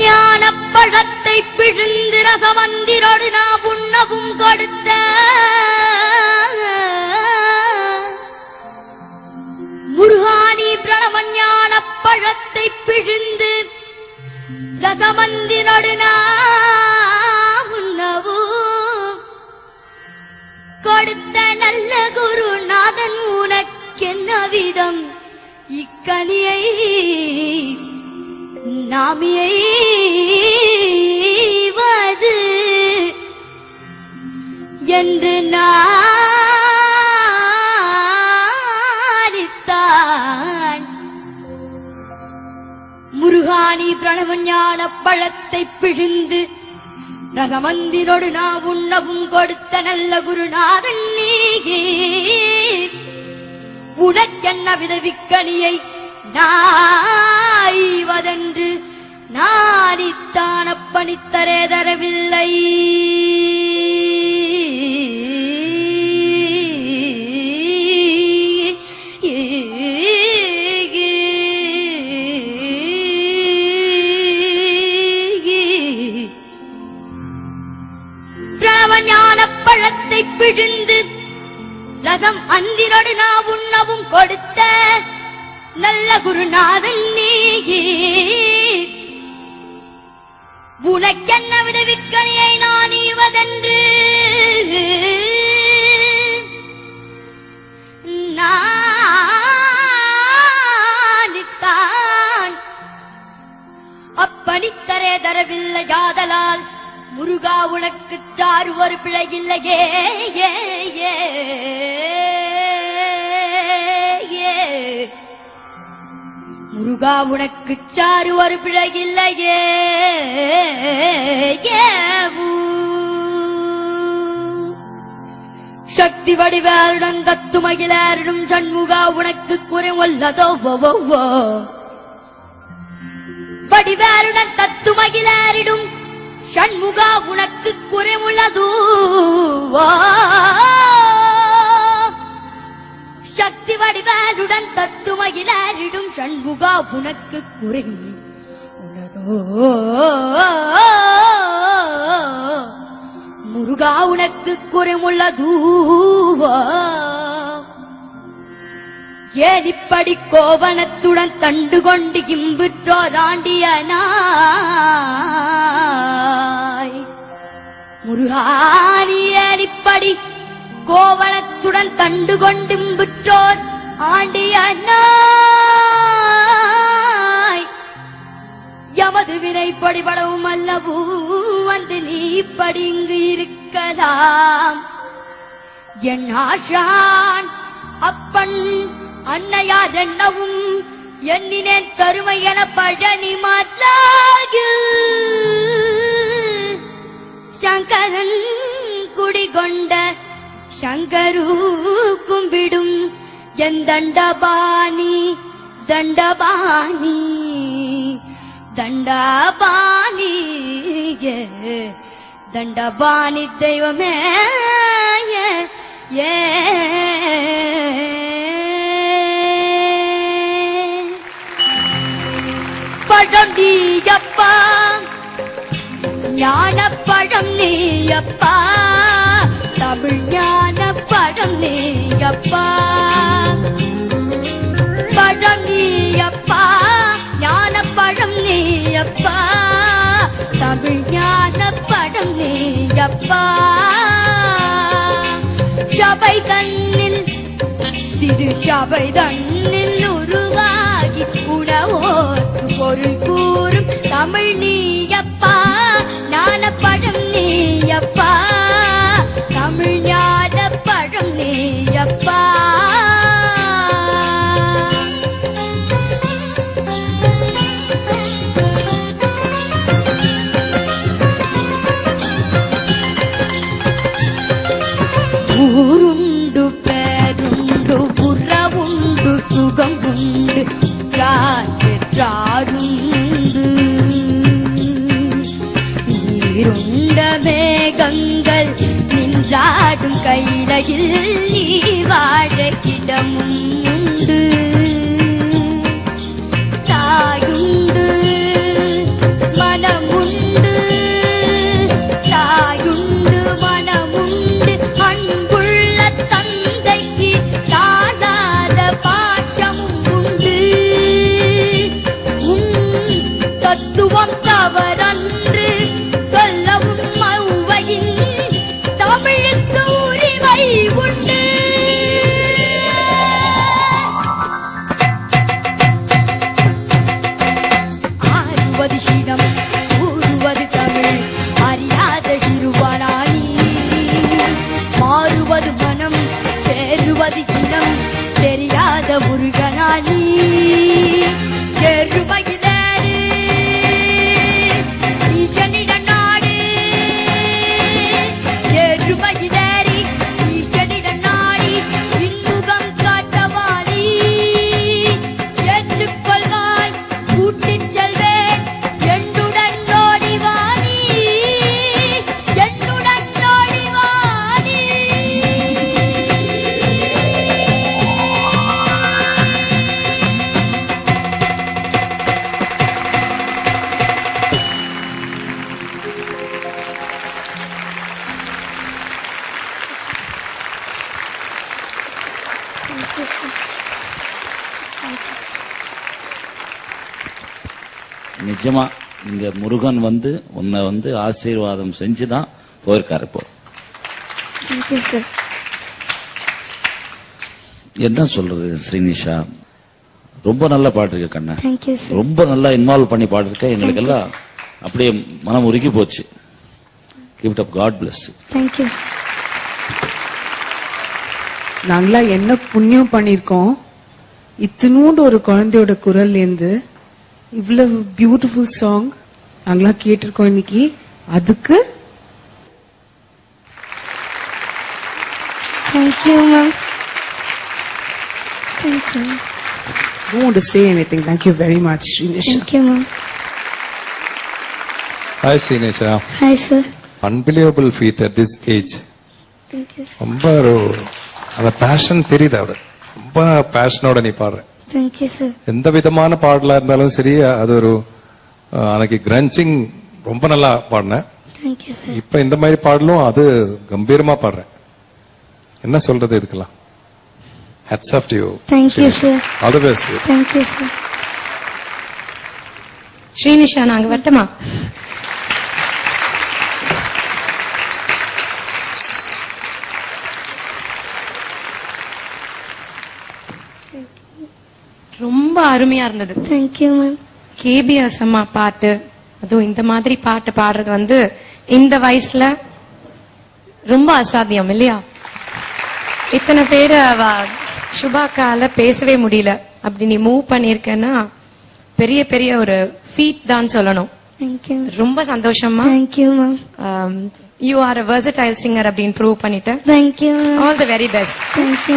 ஞானப்பழத்தை பிழிந்து ரசமந்திரோடு நாம் உண்ணவும் கொடுத்த முருகானி பிரணவ ஞானப்பழத்தை பிழிந்து ரசமந்திரோடு நாம் உண்ணவும் கொடுத்த நல்ல குருநாதன் உனக்கென்ன விதம் இக்கனியை நாமியைவது என்று நாரித்தான். முருகானி பிரணவ ஞான பழத்தை பிழிந்து ரகமந்திரோடு நான் உண்ணவும் கொடுத்த நல்ல குருநாதன் நீயே உனக்கென்ன விதவிக்கனியை நாய்வதென்று நானித்தான் அப்பணித்தரே தரவில்லை. பிரணவஞான பழத்தை பிழிந்து ரசம் அந்திரோடு நான் உண்ணவும் கொடுத்த நல்ல குருநாதன் நீயே உனக்கென்ன விதவிக்கனியை நான் ஈவதென்று நானித்தான் அப்பணித்தரே தரவில்லை. யாதலால் முருகா உனக்கு சாறு ஒரு பிழை இல்லையே முருகா உனக்கு சாறு ஒரு பிழை இல்லையே. சக்தி வடிவேருடன் தத்துமகிழாரிடும் சண்முகா உனக்கு குறைவல்லதோ வடிவேருடன் தத்துமகிழாரிடும் சண்முகா உனக்கு குறைவுள்ளதோ சக்தி வடிவேருடன் தத்துமகிழாரிடும் சண்முகா உனக்கு குறை உள்ளதோ முருகா உனக்கு குறைவுள்ளதோ ஏன் இப்படி கோவணத்துடன் தண்டு கொண்டு இம்புற்றோராண்டிய நாய் முருகானி ஏன் இப்படி கோவணத்துடன் தண்டு கொண்டு இம்புற்றோர் ஆண்டிய நாய் எமது வினை படிபடவும் அல்லவோ வந்து நீ இப்படி இங்கு இருக்கலாம். என் ஆஷான் அப்பன் அன்னையார் என்னவும் எண்ணினேன் கருமை என பழனி மாற்றாகில் சங்கரன் குடிகொண்ட சங்கரு கும்பிடும் என் தண்டபாணி தண்டபாணி தண்டபாணி தண்டபாணி தெய்வமே ஏ பழம் நீயப்பா ஞான பழம் நீயப்பா தமிழ் ஞான பழம் நீயப்பா பழம் நீயப்பா ஞான பழம் நீயப்பா தமிழ் ஞான பழம் நீயப்பா சபை தன்னில் திரு சபை தன்னில் உருவாகி உணவோர்க்கு பொருள் கூறும் தமிழ் நீயப்பா ஞான பழம் நீயப்பா தமிழ் ஞான பழம் நீயப்பா ஊருண்டு பேருண்டு புறவுண்டு சுகம் உண்டு பெற்றாருண்டு நீருண்ட மேகங்கள் நின்றாடும் கைலையில் நீ வாழ இடமும் உண்டு தாயுண்டு ஆம் தவறன்று சொல்லவும் மௌவையின் தமிழுக்கு உரிமை உண்டு. ஆறுவது சீனம் கூறுவது தமிழ் அறியாத சிறுவனானி, மாறுவது மனம் சேருவது இனம் தெரியாத முருகனானி. செருமகிலேறு ஈசனிட நாடு, செருமகிலேறி ஈசனிட நாடி இன்முகம் காட்டவானி. ஏற்றுக்கொள்வாய் கூட்டிச் செல்வேன் என்னுடன் ஓடிவானி, என்னுடன் ஓடிவானி. நிஜமா இந்த முருகன் உன்னை ஆசீர்வாதம் செஞ்சுதான் போயிருக்காரு. இப்போ என்ன சொல்றது ஸ்ரீனிஷா, ரொம்ப நல்ல பாட்டு இருக்கு கண்ணா, ரொம்ப நல்லா இன்வால்வ் பண்ணி பாடிருக்க. எங்களுக்கு எல்லாம் அப்படியே மனம் உருகி போச்சு. Give it up, God bless you. Thank you. நாங்களா என்ன புண்ணியம் பண்ணிருக்கோம், இத்தினூண்டு ஒரு குழந்தையோட குரல்ல இருந்து இவ்வளவு பியூட்டிஃபுல் சாங் நாங்களா கேட்டிருக்கோம் இன்னைக்கு. அதுக்கு thank you ma'am. Thank you. don't want to say anything. Thank you very much, Srinisha. Thank you ma'am. Hi Srinisha. Hi sir. Unbelievable feat at this age. Thank you sir. ரொம்ப அந்த பேஷன் தெரியுது, அவரு ரொம்ப பேஷனோட நீ பாடுற. Thank you sir. எந்த விதமான பாடலா இருந்தாலும் சரி, அது ஒரு அன்னைக்கு கிரன்ச்சிங் ரொம்ப நல்லா பாடினேன். Thank you sir. இப்ப இந்த மாதிரி பாடலும் அது கம்பீரமா பாடுறேன். என்ன சொல்றது இதுக்கெல்லாம்? Hats off to you. Thank you sir. All the best. Thank you sir. Srinisha, நாங்க வரட்டுமா? ரொம்ப அருமையா இருந்தது. Thank you ma'am. கேபிஎஸ் அம்மா பாட்டு, அதுவும் இந்த மாதிரி பாட்டு பாடுறது இந்த வயசுல ரொம்ப அசாத்தியம் இல்லையா? இத்தனை பேரு சுபாக்கால பேசவே முடியல. அப்படி நீ மூவ் பண்ணிருக்கன்னா பெரிய பெரிய ஒரு ஃபீட் தான் சொல்லணும். தேங்க்யூ. ரொம்ப சந்தோஷமா. Thank you ma'am. You are a versatile singer அப்படின்னு ப்ரூவ் பண்ணிட்டேன். Thank you ma'am. All the very best. Thank you.